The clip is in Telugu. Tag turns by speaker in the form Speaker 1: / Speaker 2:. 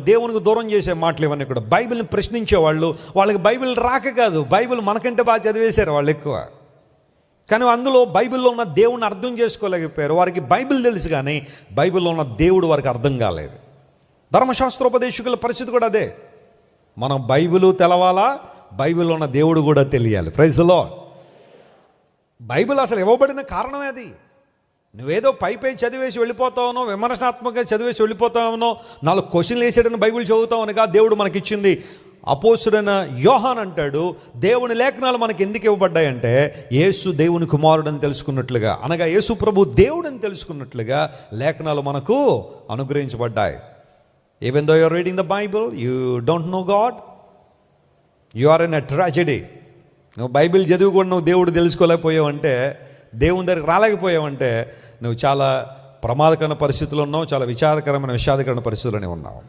Speaker 1: దేవునికి దూరం చేసే మాటలు ఇవన్నీ కూడా. బైబిల్ని ప్రశ్నించేవాళ్ళు, వాళ్ళకి బైబిల్ రాక కాదు, బైబిల్ మనకంటే బాగా చదివేశారు వాళ్ళు ఎక్కువ. కానీ అందులో బైబిల్లో ఉన్న దేవుడిని అర్థం చేసుకోలేకపోయారు. వారికి బైబిల్ తెలుసు కానీ బైబిల్లో ఉన్న దేవుడు వారికి అర్థం కాలేదు. ధర్మశాస్త్రోపదేశకుల పరిస్థితి కూడా అదే. మనం బైబిల్ తెలవాలా, బైబిల్లో ఉన్న దేవుడు కూడా తెలియాలి. Praise the lord. బైబిల్ అసలు ఇవ్వబడిన కారణమే అది. నువ్వేదో పై చదివేసి వెళ్ళిపోతావునో, విమర్శనాత్మకంగా చదివేసి వెళ్ళిపోతావునో, 4 క్వశ్చన్లు వేసాడని బైబిల్ చదువుతావనిగా దేవుడు మనకిచ్చింది. అపోస్తుడైన యోహాన్ అంటాడు, దేవుని లేఖనాలు మనకి ఎందుకు ఇవ్వబడ్డాయంటే యేసు దేవుని కుమారుడని తెలుసుకున్నట్లుగా, అనగా యేసు ప్రభు దేవుడని తెలుసుకున్నట్లుగా లేఖనాలు మనకు అనుగ్రహించబడ్డాయి. Even though you are reading the Bible, you don't know God, you are in a tragedy. నువ్వు బైబిల్ చదివి కూడా నువ్వు దేవుడు తెలుసుకోలేకపోయావంటే, దేవుని దగ్గరికి రాలేకపోయావంటే నువ్వు చాలా ప్రమాదకరమైన పరిస్థితుల్లో ఉన్నావు, చాలా విచారకరమైన విషాదకరమైన పరిస్థితుల్లోనే ఉన్నావు.